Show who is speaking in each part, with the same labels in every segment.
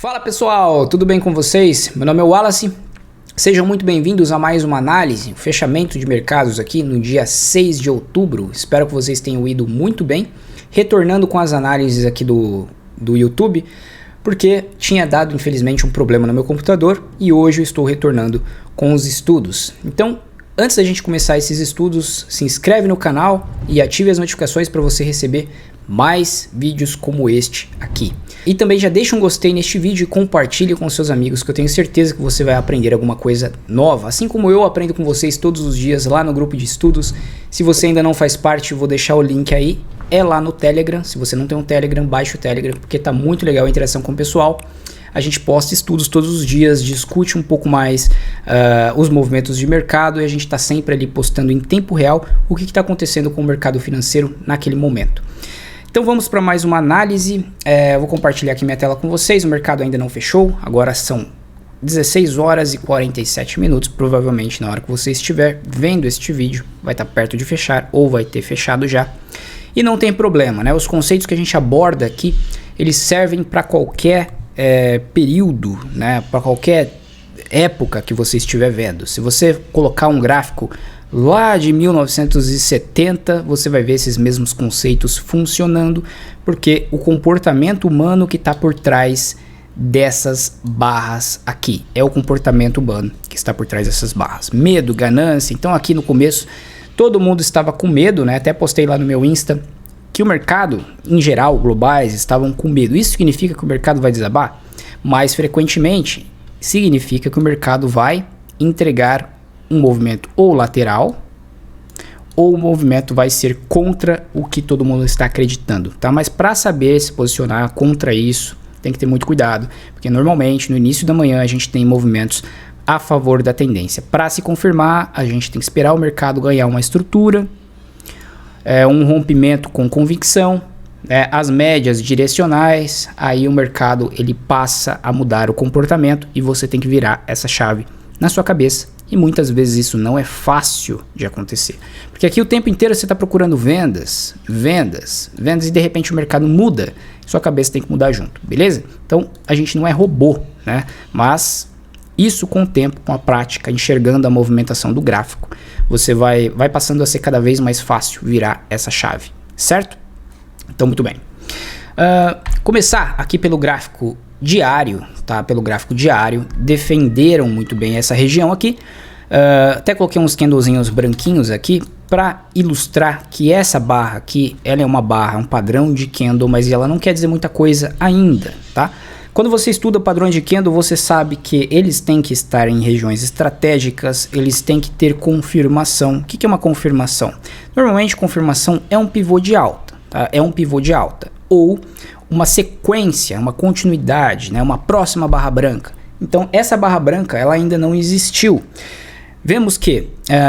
Speaker 1: Fala pessoal, tudo bem com vocês? Meu nome é Wallace, sejam muito bem-vindos a mais uma análise, fechamento de mercados aqui no dia 6 de outubro. Espero que vocês tenham ido muito bem, retornando com as análises aqui do YouTube, porque tinha dado infelizmente um problema no meu computador e hoje eu estou retornando com os estudos. Então, antes da gente começar esses estudos, se inscreve no canal e ative as notificações para você receber mais vídeos como este aqui. E também já deixa um gostei neste vídeo e compartilhe com seus amigos, que eu tenho certeza que você vai aprender alguma coisa nova, assim como eu aprendo com vocês todos os dias lá no grupo de estudos. Se você ainda não faz parte, eu vou deixar o link aí, é lá no Telegram. Se você não tem um Telegram, baixe o Telegram, porque tá muito legal a interação com o pessoal. A gente posta estudos todos os dias, discute um pouco mais os movimentos de mercado e a gente está sempre ali postando em tempo real o que está acontecendo com o mercado financeiro naquele momento. Então vamos para mais uma análise. Vou compartilhar aqui minha tela com vocês. O mercado ainda não fechou, agora são 16 horas e 47 minutos. Provavelmente na hora que você estiver vendo este vídeo vai estar perto de fechar ou vai ter fechado já. E não tem problema, né? Os conceitos que a gente aborda aqui, eles servem para qualquer período, né? Para qualquer época que você estiver vendo. Se você colocar um gráfico lá de 1970, você vai ver esses mesmos conceitos funcionando, porque o comportamento humano que está por trás dessas barras aqui, é o comportamento humano que está por trás dessas barras. Medo, ganância. Então aqui no começo todo mundo estava com medo, né? Até postei lá no meu Insta que o mercado, em geral, globais, estavam com medo. Isso significa que o mercado vai desabar? Mais frequentemente, significa que o mercado vai entregar um movimento ou lateral, ou o movimento vai ser contra o que todo mundo está acreditando, tá? Mas para saber se posicionar contra isso, tem que ter muito cuidado, porque normalmente no início da manhã a gente tem movimentos a favor da tendência. Para se confirmar, a gente tem que esperar o mercado ganhar uma estrutura, um rompimento com convicção, as médias direcionais, aí o mercado ele passa a mudar o comportamento e você tem que virar essa chave na sua cabeça. E muitas vezes isso não é fácil de acontecer. Porque aqui o tempo inteiro você está procurando vendas, e de repente o mercado muda. Sua cabeça tem que mudar junto, beleza? Então a gente não é robô, né? Mas isso com o tempo, com a prática, enxergando a movimentação do gráfico, você vai passando a ser cada vez mais fácil virar essa chave, certo? Então muito bem. Começar aqui pelo gráfico diário, tá? Pelo gráfico diário, defenderam muito bem essa região aqui. Até coloquei uns candlezinhos branquinhos aqui para ilustrar que essa barra aqui, ela é uma barra, um padrão de candle, mas ela não quer dizer muita coisa ainda, tá? Quando você estuda padrões de candle, você sabe que eles têm que estar em regiões estratégicas, eles têm que ter confirmação. O que é uma confirmação? Normalmente confirmação é um pivô de alta, tá? É um pivô de alta ou uma sequência, uma continuidade, né? Uma próxima barra branca. Então essa barra branca ela ainda não existiu. Vemos que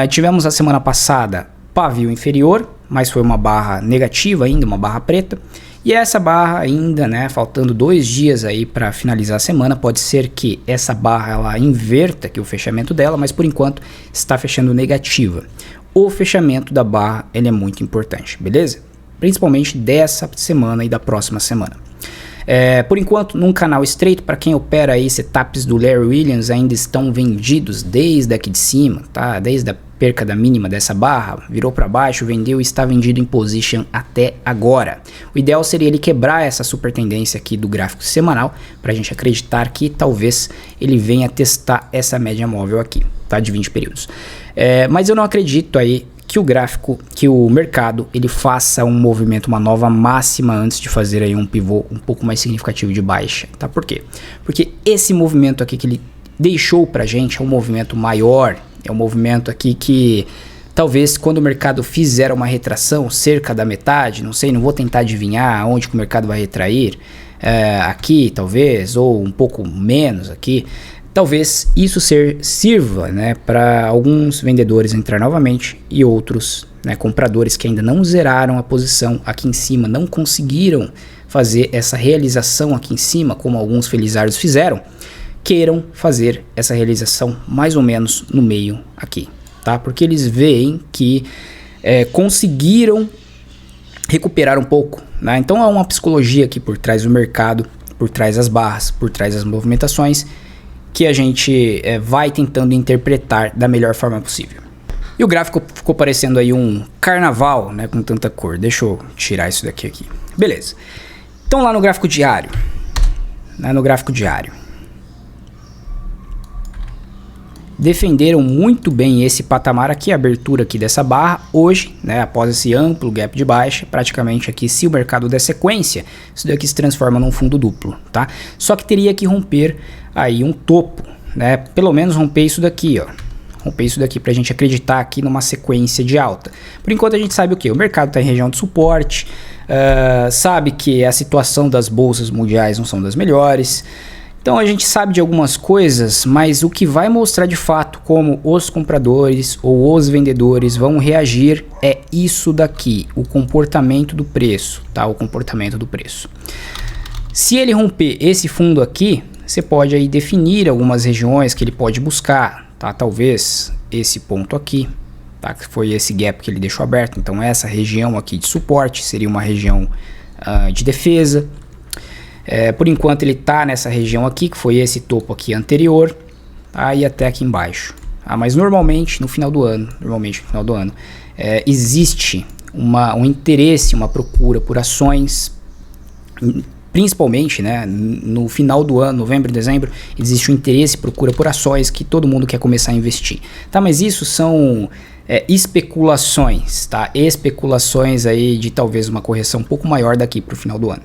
Speaker 1: tivemos a semana passada pavio inferior, mas foi uma barra negativa ainda, uma barra preta. E essa barra ainda, né, faltando 2 dias aí para finalizar a semana, pode ser que essa barra ela inverta aqui o fechamento dela, mas por enquanto está fechando negativa. O fechamento da barra ele é muito importante, beleza? Principalmente dessa semana e da próxima semana. Por enquanto, num canal estreito, para quem opera aí setups do Larry Williams, ainda estão vendidos desde aqui de cima, tá? Desde a perca da mínima dessa barra, virou para baixo, vendeu e está vendido em position até agora. O ideal seria ele quebrar essa super tendência aqui do gráfico semanal, para a gente acreditar que talvez ele venha testar essa média móvel aqui, tá? De 20 períodos. Mas eu não acredito aí que o gráfico, que o mercado, ele faça um movimento, uma nova máxima antes de fazer aí um pivô um pouco mais significativo de baixa, tá? Por quê? Porque esse movimento aqui que ele deixou pra gente é um movimento maior, é um movimento aqui que talvez quando o mercado fizer uma retração cerca da metade, não sei, não vou tentar adivinhar onde que o mercado vai retrair, aqui talvez, ou um pouco menos aqui, talvez isso sirva, né, para alguns vendedores entrar novamente e outros, né, compradores que ainda não zeraram a posição aqui em cima, não conseguiram fazer essa realização aqui em cima, como alguns felizardos fizeram, queiram fazer essa realização mais ou menos no meio aqui, tá? Porque eles veem que conseguiram recuperar um pouco, né? Então há uma psicologia aqui por trás do mercado por trás das barras, por trás das movimentações, que a gente vai tentando interpretar da melhor forma possível. E o gráfico ficou parecendo aí um carnaval, né, com tanta cor. Deixa eu tirar isso daqui aqui. Beleza. Então lá no gráfico diário, defenderam muito bem esse patamar aqui, a abertura aqui dessa barra. Hoje, né, após esse amplo gap de baixa, praticamente aqui, se o mercado der sequência, isso daqui se transforma num fundo duplo, tá? Só que teria que romper aí um topo, né? Pelo menos romper isso daqui, ó. Romper isso daqui pra gente acreditar aqui numa sequência de alta. Por enquanto a gente sabe o que? O mercado tá em região de suporte, sabe que a situação das bolsas mundiais não são das melhores. Então a gente sabe de algumas coisas, mas o que vai mostrar de fato como os compradores ou os vendedores vão reagir é isso daqui, o comportamento do preço, tá? O comportamento do preço. Se ele romper esse fundo aqui, você pode aí definir algumas regiões que ele pode buscar, tá? Talvez esse ponto aqui, tá? Que foi esse gap que ele deixou aberto. Então essa região aqui de suporte seria uma região de defesa. Por enquanto ele está nessa região aqui, que foi esse topo aqui anterior, tá? E até aqui embaixo. Mas normalmente no final do ano, existe um interesse, uma procura por ações, principalmente, né, no final do ano, novembro e dezembro, existe um interesse, procura por ações que todo mundo quer começar a investir. Tá? Mas isso são especulações, tá? Especulações aí de talvez uma correção um pouco maior daqui para o final do ano.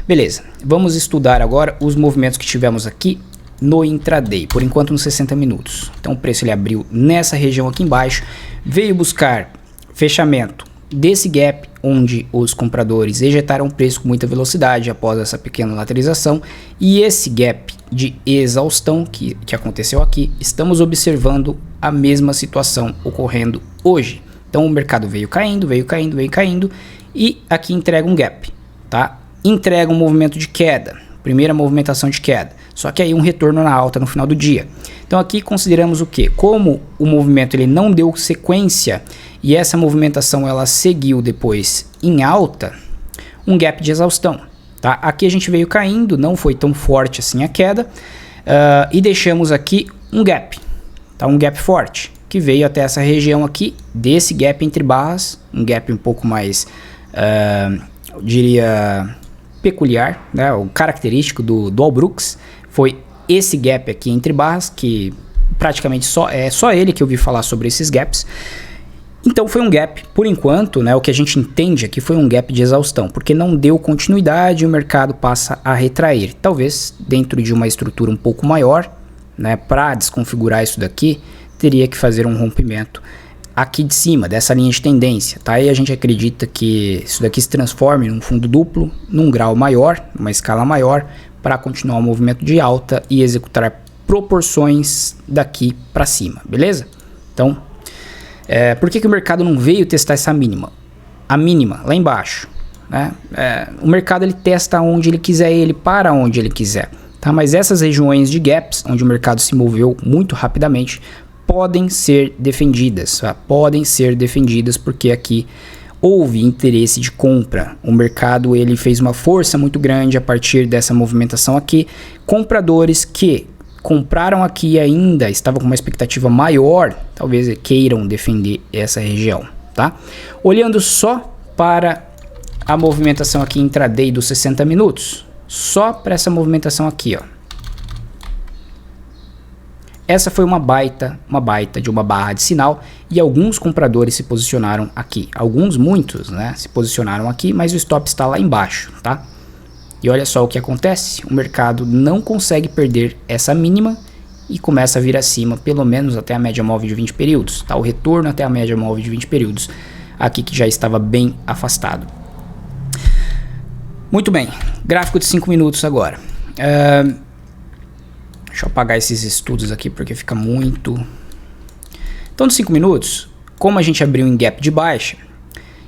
Speaker 1: Beleza, vamos estudar agora os movimentos que tivemos aqui no intraday, por enquanto nos 60 minutos. Então o preço ele abriu nessa região aqui embaixo, veio buscar fechamento desse gap, onde os compradores ejetaram o preço com muita velocidade após essa pequena lateralização, e esse gap de exaustão que aconteceu aqui, estamos observando a mesma situação ocorrendo hoje. Então o mercado veio caindo, e aqui entrega um gap, tá? Entrega um movimento de queda, primeira movimentação de queda, só que aí um retorno na alta no final do dia. Então aqui consideramos o que? Como o movimento ele não deu sequência e essa movimentação ela seguiu depois em alta, um gap de exaustão, tá? Aqui a gente veio caindo, não foi tão forte assim a queda, e deixamos aqui um gap, tá? Um gap forte, que veio até essa região aqui, desse gap entre barras, um gap um pouco mais, eu diria, peculiar, né? O característico do All Brooks foi esse gap aqui entre barras, que praticamente só ele que eu ouvi falar sobre esses gaps. Então foi um gap, por enquanto, né, o que a gente entende aqui foi um gap de exaustão, porque não deu continuidade e o mercado passa a retrair. Talvez dentro de uma estrutura um pouco maior, né, para desconfigurar isso daqui, teria que fazer um rompimento aqui de cima, dessa linha de tendência, tá? E a gente acredita que isso daqui se transforme num fundo duplo, num grau maior, numa escala maior, para continuar o movimento de alta e executar proporções daqui para cima, beleza? Então, por que o mercado não veio testar essa mínima? A mínima, lá embaixo, né? O mercado ele testa onde ele quiser, ele para onde ele quiser, tá? Mas essas regiões de gaps, onde o mercado se moveu muito rapidamente, podem ser defendidas, tá? Podem ser defendidas porque aqui houve interesse de compra. O mercado ele fez uma força muito grande a partir dessa movimentação aqui. Compradores que compraram aqui e ainda estavam com uma expectativa maior, talvez queiram defender essa região, tá? Olhando só para a movimentação aqui intraday dos 60 minutos, só para essa movimentação aqui, ó. Essa foi uma baita de uma barra de sinal e alguns compradores se posicionaram aqui. Muitos, né, se posicionaram aqui, mas o stop está lá embaixo, tá? E olha só o que acontece, o mercado não consegue perder essa mínima e começa a vir acima, pelo menos até a média móvel de 20 períodos, tá? O retorno até a média móvel de 20 períodos, aqui que já estava bem afastado. Muito bem, gráfico de 5 minutos agora. Deixa eu apagar esses estudos aqui porque fica muito... Então, de 5 minutos, como a gente abriu em gap de baixa,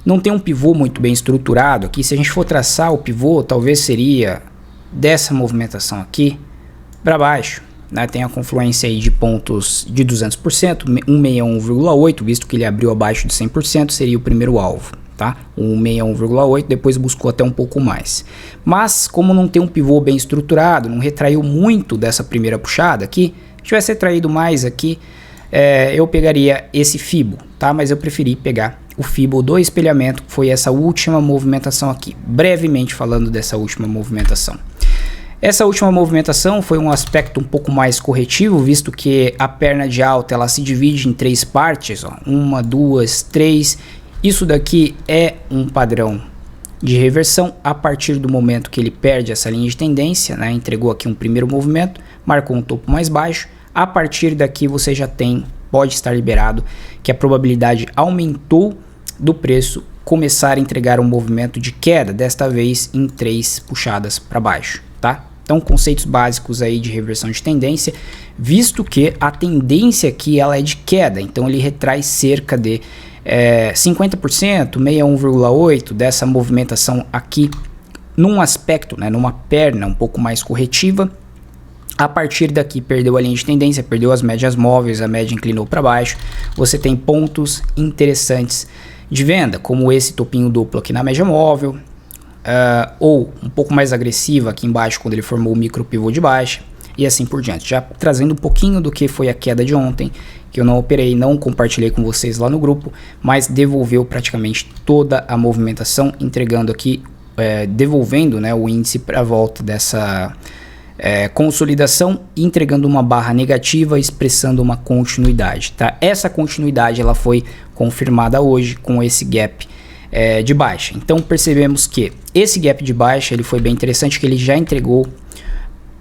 Speaker 1: não tem um pivô muito bem estruturado aqui. Se a gente for traçar o pivô, talvez seria dessa movimentação aqui para baixo, né? Tem a confluência aí de pontos de 200%, 161,8, visto que ele abriu abaixo de 100%, seria o primeiro alvo, tá? O 61,8, depois buscou até um pouco mais. Mas como não tem um pivô bem estruturado, não retraiu muito dessa primeira puxada aqui, se tivesse retraído mais aqui, eu pegaria esse Fibo, tá? Mas eu preferi pegar o Fibo do espelhamento, que foi essa última movimentação aqui. Brevemente falando dessa última movimentação. Essa última movimentação foi um aspecto um pouco mais corretivo, visto que a perna de alta ela se divide em 3 partes, ó, 1, 2, 3. Isso daqui é um padrão de reversão a partir do momento que ele perde essa linha de tendência, né? Entregou aqui um primeiro movimento, marcou um topo mais baixo. A partir daqui você já pode estar liberado que a probabilidade aumentou do preço começar a entregar um movimento de queda, desta vez em 3 puxadas para baixo, tá? Então, conceitos básicos aí de reversão de tendência, visto que a tendência aqui ela é de queda, então ele retrai cerca de 50%, 61,8% dessa movimentação aqui num aspecto, né, numa perna um pouco mais corretiva. A partir daqui perdeu a linha de tendência, perdeu as médias móveis, a média inclinou para baixo. Você tem pontos interessantes de venda, como esse topinho duplo aqui na média móvel, ou um pouco mais agressiva aqui embaixo quando ele formou o micro pivô de baixa e assim por diante. Já trazendo um pouquinho do que foi a queda de ontem, que eu não operei, não compartilhei com vocês lá no grupo, mas devolveu praticamente toda a movimentação, entregando aqui, devolvendo, né, o índice para a volta dessa consolidação, entregando uma barra negativa, expressando uma continuidade, tá? Essa continuidade ela foi confirmada hoje com esse gap de baixa. Então percebemos que esse gap de baixa ele foi bem interessante, que ele já entregou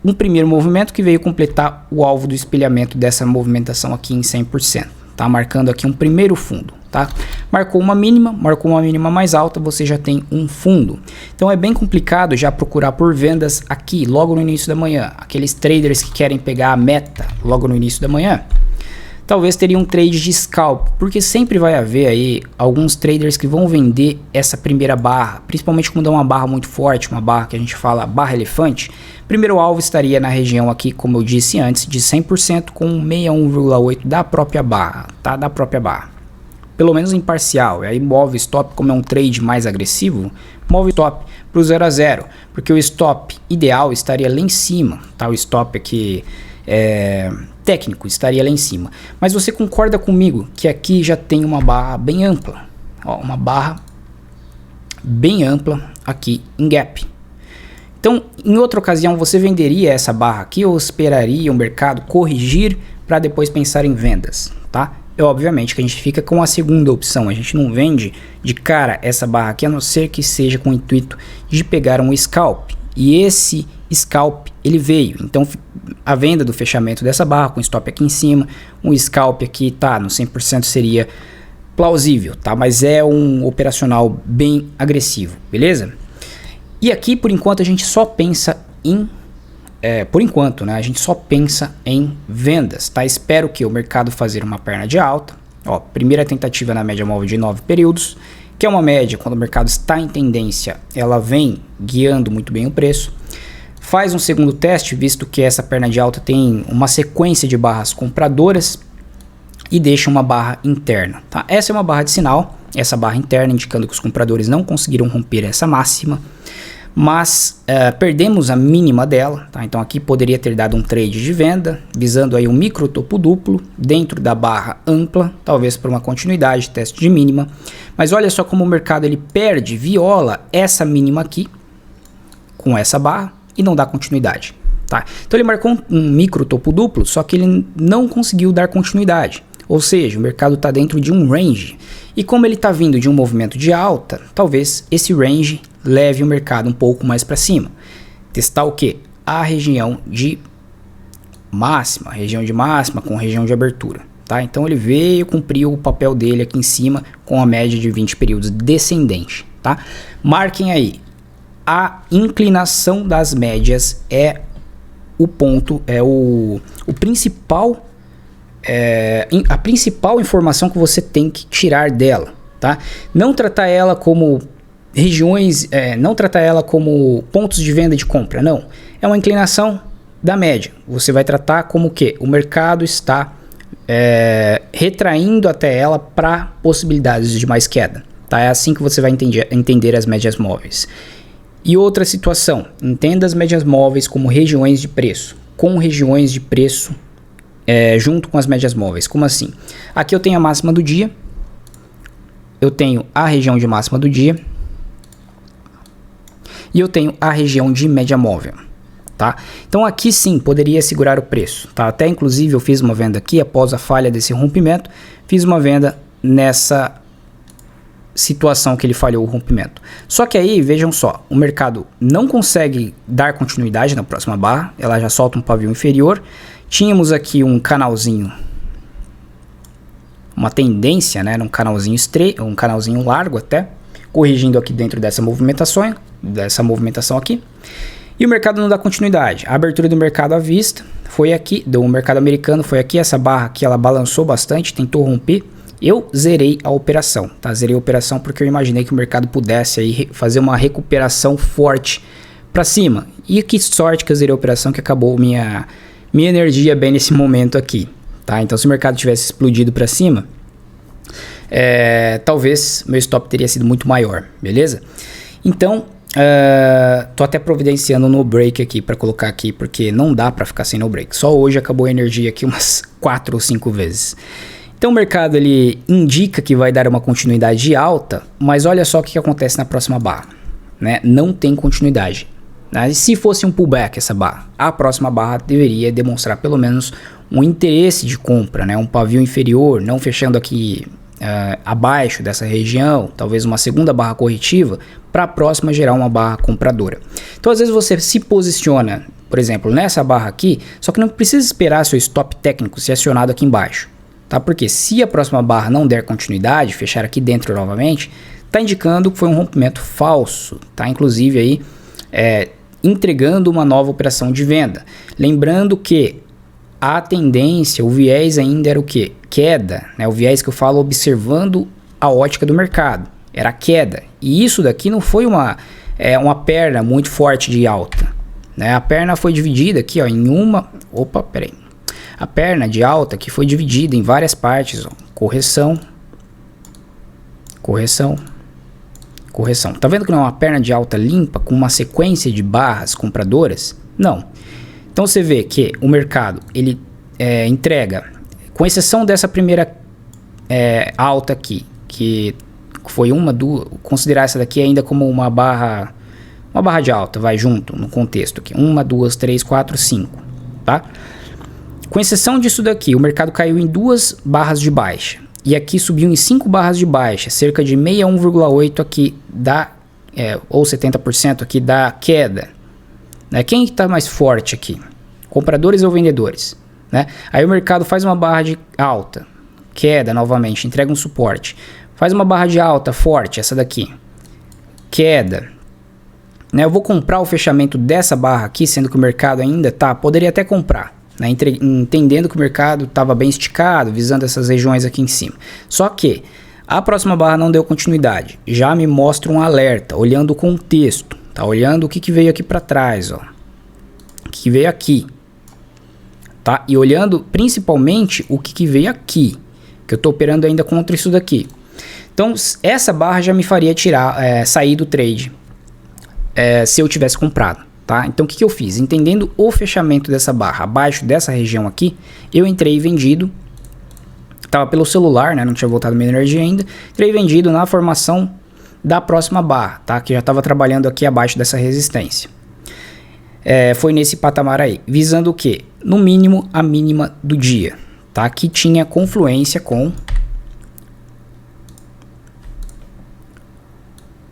Speaker 1: um primeiro movimento que veio completar o alvo do espelhamento dessa movimentação aqui em 100%, tá? Marcando aqui um primeiro fundo, tá? Marcou uma mínima mais alta, você já tem um fundo. Então é bem complicado já procurar por vendas aqui logo no início da manhã. Aqueles traders que querem pegar a meta logo no início da manhã, talvez teria um trade de scalp, porque sempre vai haver aí alguns traders que vão vender essa primeira barra, principalmente quando é uma barra muito forte, uma barra que a gente fala barra elefante. Primeiro alvo estaria na região aqui, como eu disse antes, de 100% com 61,8 da própria barra, tá? Da própria barra. Pelo menos em parcial, e aí move stop, como é um trade mais agressivo, move stop para o 0 a 0, porque o stop ideal estaria lá em cima, tá? O stop aqui técnico estaria lá em cima. Mas você concorda comigo que aqui já tem uma barra bem ampla, ó, uma barra bem ampla aqui em gap. Então, em outra ocasião, você venderia essa barra aqui ou esperaria o mercado corrigir para depois pensar em vendas, tá? Obviamente que a gente fica com a segunda opção, a gente não vende de cara essa barra aqui, a não ser que seja com o intuito de pegar um scalp. E esse scalp, ele veio, então a venda do fechamento dessa barra com stop aqui em cima, um scalp aqui, tá, no 100% seria plausível, tá? Mas é um operacional bem agressivo, beleza? E aqui, por enquanto, a gente só pensa em... por enquanto, né? A gente só pensa em vendas, tá? Espero que o mercado fazer uma perna de alta. Ó, primeira tentativa na média móvel de 9 períodos, que é uma média, quando o mercado está em tendência, ela vem guiando muito bem o preço. Faz um segundo teste, visto que essa perna de alta tem uma sequência de barras compradoras e deixa uma barra interna, tá? Essa é uma barra de sinal, essa barra interna indicando que os compradores não conseguiram romper essa máxima, mas perdemos a mínima dela, tá? Então aqui poderia ter dado um trade de venda, visando aí um micro topo duplo dentro da barra ampla, talvez por uma continuidade, teste de mínima. Mas olha só como o mercado ele perde, viola essa mínima aqui com essa barra e não dá continuidade, tá? Então ele marcou um micro topo duplo, só que ele não conseguiu dar continuidade. Ou seja, o mercado está dentro de um range. E como ele está vindo de um movimento de alta, talvez esse range leve o mercado um pouco mais para cima. Testar o que? A região de máxima com região de abertura. Tá? Então ele veio, cumpriu o papel dele aqui em cima com a média de 20 períodos descendente. Tá? Marquem aí. A inclinação das médias é o ponto, é o principal... a principal informação que você tem que tirar dela, tá? Não tratar ela como regiões, não tratar ela como pontos de venda e de compra, não. É uma inclinação da média. Você vai tratar como que o mercado está retraindo até ela para possibilidades de mais queda, tá? É assim que você vai entender as médias móveis. E outra situação, entenda as médias móveis como regiões de preço, com regiões de preço junto com as médias móveis. Como assim? Aqui eu tenho a máxima do dia, eu tenho a região de máxima do dia e eu tenho a região de média móvel, tá? Então aqui sim poderia segurar o preço, tá? Até inclusive eu fiz uma venda aqui após a falha desse rompimento, fiz uma venda nessa situação que ele falhou o rompimento. Só que aí, vejam só, o mercado não consegue dar continuidade na próxima barra, ela já solta um pavio inferior. Tínhamos aqui um canalzinho, uma tendência, né, num canalzinho estreito, um canalzinho largo até, corrigindo aqui dentro dessa movimentação aqui. E o mercado não dá continuidade. A abertura do mercado à vista foi aqui, do mercado americano foi aqui, essa barra aqui ela balançou bastante, tentou romper. Eu zerei a operação, tá? Zerei a operação porque eu imaginei que o mercado pudesse aí fazer uma recuperação forte para cima. E que sorte que eu zerei a operação, que acabou minha energia bem nesse momento aqui, tá? Então se o mercado tivesse explodido para cima, talvez meu stop teria sido muito maior, beleza? Então, tô até providenciando no break aqui para colocar aqui, porque não dá para ficar sem no break. Só hoje acabou a energia aqui umas 4 ou 5 vezes. Então o mercado ele indica que vai dar uma continuidade alta, mas olha só o que acontece na próxima barra, né? Não tem continuidade, né? E se fosse um pullback essa barra, a próxima barra deveria demonstrar pelo menos um interesse de compra, né? Um pavio inferior, não fechando aqui abaixo dessa região, talvez uma segunda barra corretiva, para a próxima gerar uma barra compradora. Então às vezes você se posiciona, por exemplo, nessa barra aqui, só que não precisa esperar seu stop técnico ser acionado aqui embaixo. Tá? Porque se a próxima barra não der continuidade, fechar aqui dentro novamente, está indicando que foi um rompimento falso, tá? Inclusive aí entregando uma nova operação de venda. Lembrando que a tendência, o viés ainda era o que? Queda, né? O viés que eu falo observando a ótica do mercado, era queda. E isso daqui não foi uma perna muito forte de alta, né? A perna foi dividida aqui, ó, em uma... Opa, peraí. A perna de alta que foi dividida em várias partes, ó. Correção, correção, correção. Tá vendo que não é uma perna de alta limpa com uma sequência de barras compradoras? Não. Então você vê que o mercado ele entrega, com exceção dessa primeira alta aqui, que foi considerar essa daqui ainda como uma barra de alta, vai junto no contexto aqui. 1, 2, 3, 4, 5, tá? Com exceção disso daqui, o mercado caiu em 2 barras de baixa. E aqui subiu em 5 barras de baixa, cerca de 61,8 aqui ou 70% aqui da queda. Né? Quem está mais forte aqui? Compradores ou vendedores? Né? Aí o mercado faz uma barra de alta, queda novamente, entrega um suporte. Faz uma barra de alta forte, essa daqui, queda. Né? Eu vou comprar o fechamento dessa barra aqui, sendo que o mercado ainda poderia até comprar. Né, entendendo que o mercado estava bem esticado, visando essas regiões aqui em cima. Só que a próxima barra não deu continuidade. Já me mostra um alerta, olhando o contexto. Tá olhando o que veio aqui para trás, ó. O que veio aqui. Tá? E olhando principalmente o que veio aqui. Que eu estou operando ainda contra isso daqui. Então essa barra já me faria sair do trade se eu tivesse comprado. Tá? Então o que eu fiz? Entendendo o fechamento dessa barra abaixo dessa região aqui, eu entrei vendido, estava pelo celular, né? Não tinha voltado minha energia ainda, entrei vendido na formação da próxima barra, tá? Que já estava trabalhando aqui abaixo dessa resistência. Foi nesse patamar aí, visando o que? No mínimo a mínima do dia, tá? Que tinha confluência com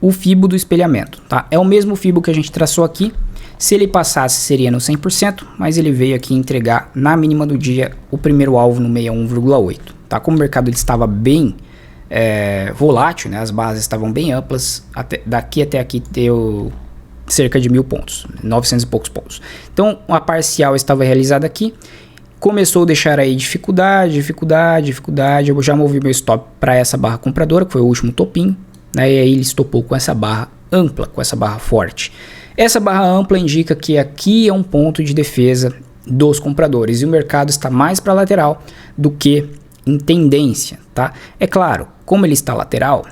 Speaker 1: o fibo do espelhamento, tá? É o mesmo fibo que a gente traçou aqui. Se ele passasse seria no 100%, mas ele veio aqui entregar na mínima do dia o primeiro alvo no 61,8. Tá? Como o mercado ele estava bem volátil, né? As barras estavam bem amplas, daqui até aqui deu cerca de 1000 pontos, 900 e poucos pontos. Então a parcial estava realizada aqui, começou a deixar aí dificuldade, eu já movi meu stop para essa barra compradora, que foi o último topinho, né? E aí ele estopou com essa barra ampla, com essa barra forte. Essa barra ampla indica que aqui é um ponto de defesa dos compradores e o mercado está mais para lateral do que em tendência, tá? É claro, como ele está lateral,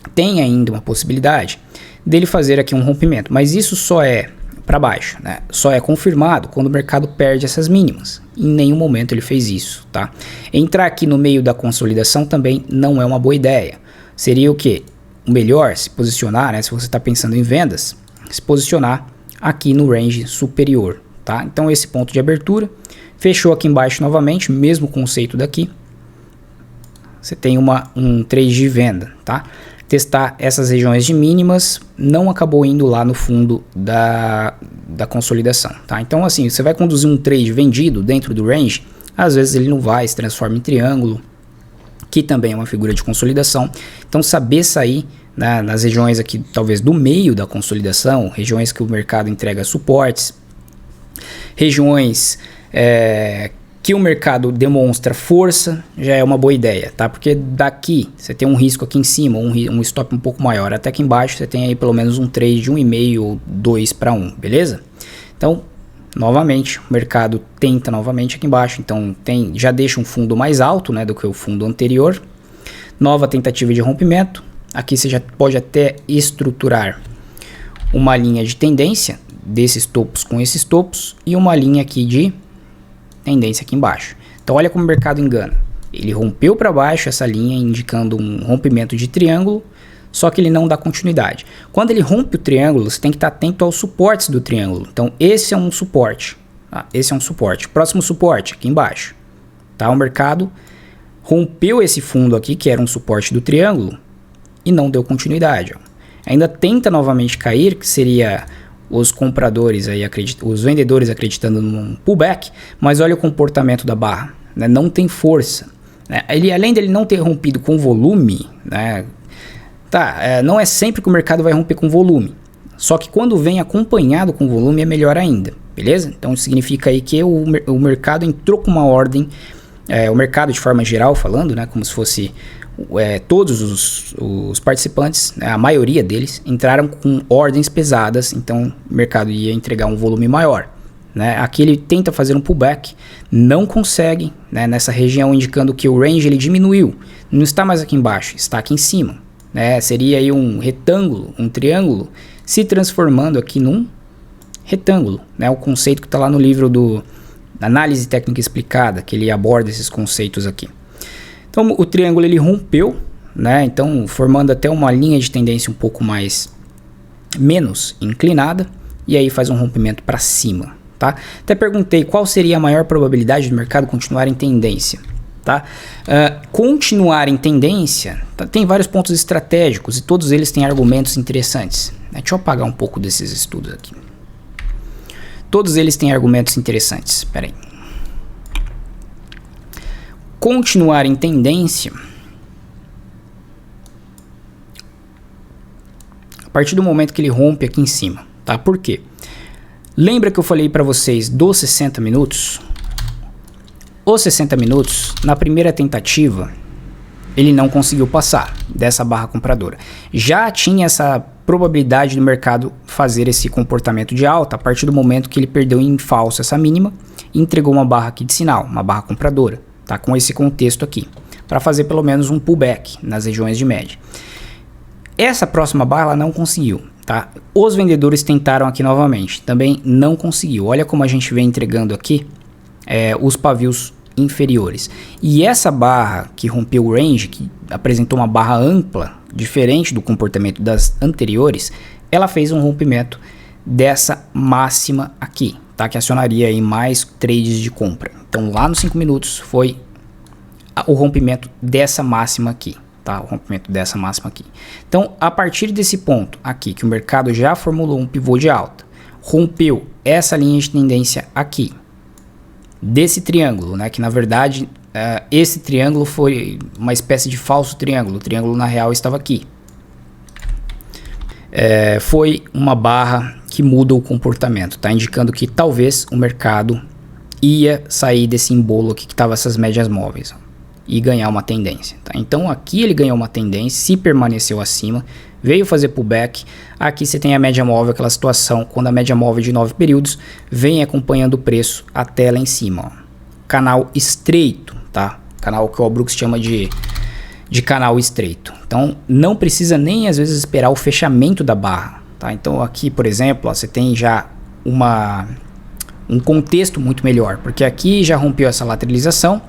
Speaker 1: tem ainda uma possibilidade dele fazer aqui um rompimento, mas isso só é para baixo, né? Só é confirmado quando o mercado perde essas mínimas. Em nenhum momento ele fez isso, tá? Entrar aqui no meio da consolidação também não é uma boa ideia. Seria o quê? O melhor se posicionar, né? Se você está pensando em vendas, se posicionar aqui no range superior, tá? Então esse ponto de abertura fechou aqui embaixo novamente, mesmo conceito daqui. Você tem um trade de venda, tá? Testar essas regiões de mínimas, não acabou indo lá no fundo da consolidação, tá? Então assim, você vai conduzir um trade vendido dentro do range, às vezes ele não vai, se transforma em triângulo, que também é uma figura de consolidação. Então saber sair, né, nas regiões aqui talvez do meio da consolidação, regiões que o mercado entrega suportes, regiões que o mercado demonstra força, já é uma boa ideia, tá? Porque daqui você tem um risco aqui em cima, um stop um pouco maior, até aqui embaixo você tem aí pelo menos um trade de 1,5 ou 2 para 1, beleza? Então, novamente, o mercado tenta novamente aqui embaixo, então já deixa um fundo mais alto, né, do que o fundo anterior. Nova tentativa de rompimento, aqui você já pode até estruturar uma linha de tendência desses topos com esses topos e uma linha aqui de tendência aqui embaixo. Então olha como o mercado engana. Ele rompeu para baixo essa linha, indicando um rompimento de triângulo, só que ele não dá continuidade. Quando ele rompe o triângulo, você tem que estar atento aos suportes do triângulo. Então esse é um suporte, tá? Esse é um suporte. Próximo suporte aqui embaixo, tá? O mercado rompeu esse fundo aqui, que era um suporte do triângulo, e não deu continuidade, ó. Ainda tenta novamente cair, que seria os compradores aí os vendedores acreditando num pullback, mas olha o comportamento da barra, né? Não tem força, né? Além dele não ter rompido com volume, né? Não é sempre que o mercado vai romper com volume, só que quando vem acompanhado com volume é melhor ainda, beleza? Então isso significa aí que o mercado entrou com uma ordem, o mercado de forma geral falando, né? Como se fosse todos os participantes, né, a maioria deles, entraram com ordens pesadas, então o mercado ia entregar um volume maior, né? Aqui ele tenta fazer um pullback, não consegue, né, nessa região, indicando que o range ele diminuiu, não está mais aqui embaixo, está aqui em cima, né? Seria aí um retângulo, um triângulo, se transformando aqui num retângulo, né? O conceito que está lá no livro do Análise Técnica Explicada, que ele aborda esses conceitos aqui. Então o triângulo ele rompeu, né? Então formando até uma linha de tendência um pouco menos inclinada, e aí faz um rompimento para cima, tá? Até perguntei qual seria a maior probabilidade do mercado continuar em tendência, tá? Continuar em tendência, tem vários pontos estratégicos e todos eles têm argumentos interessantes. Deixa eu apagar um pouco desses estudos aqui. Todos eles têm argumentos interessantes. Espera aí. Continuar em tendência, a partir do momento que ele rompe aqui em cima, tá? Por quê? Lembra que eu falei para vocês dos 60 minutos? Os 60 minutos, na primeira tentativa, ele não conseguiu passar dessa barra compradora. Já tinha essa probabilidade do mercado fazer esse comportamento de alta a partir do momento que ele perdeu em falso essa mínima e entregou uma barra aqui de sinal, uma barra compradora. Tá, com esse contexto aqui, para fazer pelo menos um pullback nas regiões de média. Essa próxima barra ela não conseguiu, tá? Os vendedores tentaram aqui novamente, também não conseguiu. Olha como a gente vem entregando aqui os pavios inferiores. E essa barra que rompeu o range, que apresentou uma barra ampla, diferente do comportamento das anteriores, ela fez um rompimento dessa máxima aqui, tá? Que acionaria aí mais trades de compra. Então lá nos 5 minutos foi o rompimento dessa máxima aqui, tá? O rompimento dessa máxima aqui. Então a partir desse ponto aqui, que o mercado já formulou um pivô de alta, rompeu essa linha de tendência aqui, desse triângulo, né? Que na verdade esse triângulo foi uma espécie de falso triângulo. O triângulo na real estava aqui. Foi uma barra que muda o comportamento, tá? Indicando que talvez o mercado ia sair desse embolo aqui que estava essas médias móveis, ó, e ganhar uma tendência, tá? Então aqui ele ganhou uma tendência, se permaneceu acima, veio fazer pullback. Aqui você tem a média móvel, aquela situação quando a média móvel de 9 períodos vem acompanhando o preço até lá em cima, ó. Canal estreito, tá? Canal que o Brooks chama de de canal estreito. Então não precisa nem às vezes esperar o fechamento da barra, tá? Então aqui, por exemplo, ó, você tem já um contexto muito melhor, porque aqui já rompeu essa lateralização,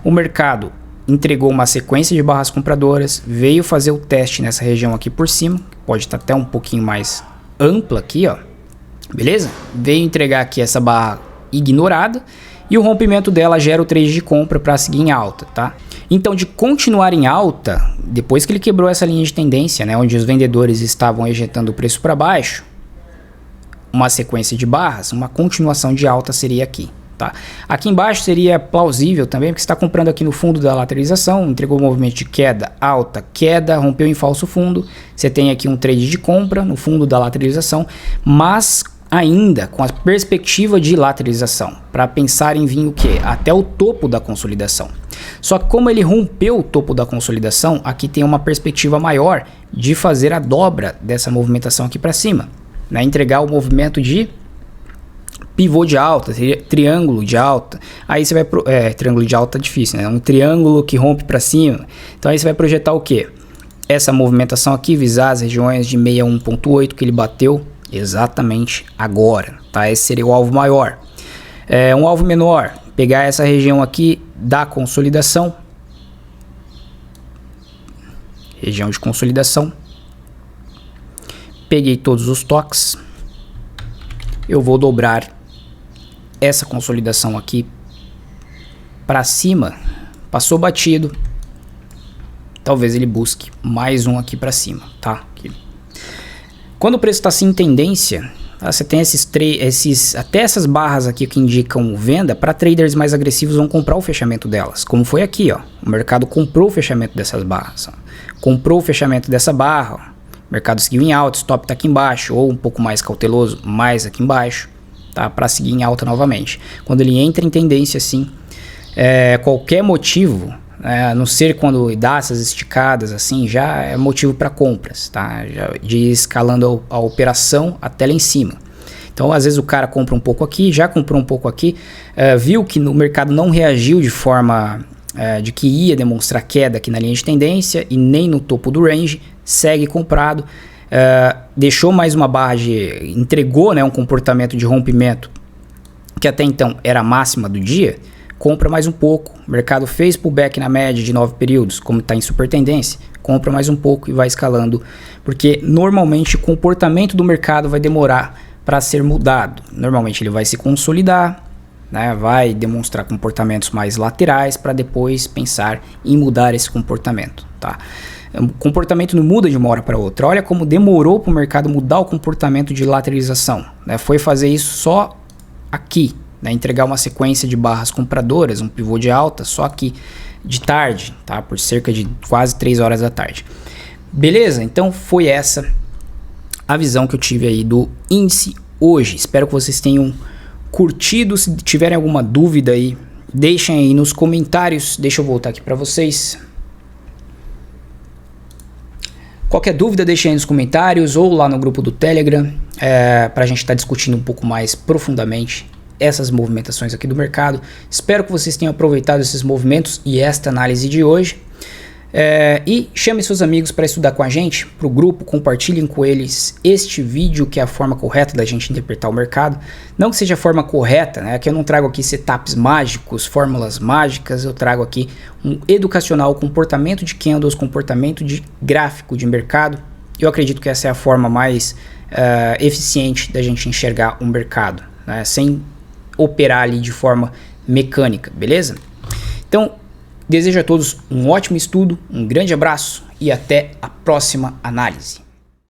Speaker 1: o mercado entregou uma sequência de barras compradoras, veio fazer o teste nessa região aqui por cima, pode estar até um pouquinho mais ampla aqui, ó, beleza? Veio entregar aqui essa barra ignorada e o rompimento dela gera o trade de compra para seguir em alta, tá? Então, de continuar em alta, depois que ele quebrou essa linha de tendência, né, onde os vendedores estavam ejetando o preço para baixo, uma sequência de barras, uma continuação de alta seria aqui, tá? Aqui embaixo seria plausível também, porque você está comprando aqui no fundo da lateralização, entregou um movimento de queda, alta, queda, rompeu em falso fundo, você tem aqui um trade de compra no fundo da lateralização, mas ainda com a perspectiva de lateralização, para pensar em vir o quê? Até o topo da consolidação. Só que como ele rompeu o topo da consolidação, aqui tem uma perspectiva maior de fazer a dobra dessa movimentação aqui para cima, né? Entregar o movimento de pivô de alta, triângulo de alta. Aí você vai triângulo de alta é difícil, né? Um triângulo que rompe para cima. Então aí você vai projetar o quê? Essa movimentação aqui, visar as regiões de 61.8 que ele bateu exatamente agora, tá? Esse seria o alvo maior. Um alvo menor, pegar essa região aqui da consolidação, região de consolidação, peguei todos os toques, eu vou dobrar essa consolidação aqui para cima, passou batido, talvez ele busque mais um aqui para cima, tá? Aqui. Quando o preço está assim em tendência, tá? Você tem até essas barras aqui que indicam venda, para traders mais agressivos vão comprar o fechamento delas, como foi aqui, ó. O mercado comprou o fechamento dessas barras, ó. Comprou o fechamento dessa barra, ó. O mercado seguiu em alta, stop está aqui embaixo, ou um pouco mais cauteloso, mais aqui embaixo, tá? Para seguir em alta novamente. Quando ele entra em tendência assim, qualquer motivo, a não ser quando dá essas esticadas assim, já é motivo para compras, tá? Já de ir escalando a operação até lá em cima. Então às vezes o cara compra um pouco aqui, já comprou um pouco aqui, viu que o mercado não reagiu de forma de que ia demonstrar queda aqui na linha de tendência e nem no topo do range, segue comprado, deixou mais uma barra entregou, né, um comportamento de rompimento que até então era a máxima do dia, compra mais um pouco, o mercado fez pullback na média de 9 períodos, como está em super tendência, compra mais um pouco e vai escalando, porque normalmente o comportamento do mercado vai demorar para ser mudado, normalmente ele vai se consolidar, né, vai demonstrar comportamentos mais laterais para depois pensar em mudar esse comportamento, tá? O comportamento não muda de uma hora para outra. Olha como demorou para o mercado mudar o comportamento de lateralização, né? Foi fazer isso só aqui, né? Entregar uma sequência de barras compradoras, um pivô de alta só aqui de tarde, tá? Por cerca de quase 3 horas da tarde. Beleza? Então foi essa a visão que eu tive aí do índice hoje. Espero que vocês tenham curtido. Se tiverem alguma dúvida aí, deixem aí nos comentários. Deixa eu voltar aqui para vocês. Qualquer dúvida, deixem aí nos comentários ou lá no grupo do Telegram, para a gente estar discutindo um pouco mais profundamente essas movimentações aqui do mercado. Espero que vocês tenham aproveitado esses movimentos e esta análise de hoje. E chame seus amigos para estudar com a gente, para o grupo, compartilhem com eles este vídeo, que é a forma correta da gente interpretar o mercado. Não que seja a forma correta, né? Que eu não trago aqui setups mágicos, fórmulas mágicas, eu trago aqui um educacional, comportamento de candles, comportamento de gráfico de mercado. Eu acredito que essa é a forma mais eficiente da gente enxergar o mercado, né? Sem operar ali de forma mecânica, beleza? Então, desejo a todos um ótimo estudo, um grande abraço e até a próxima análise.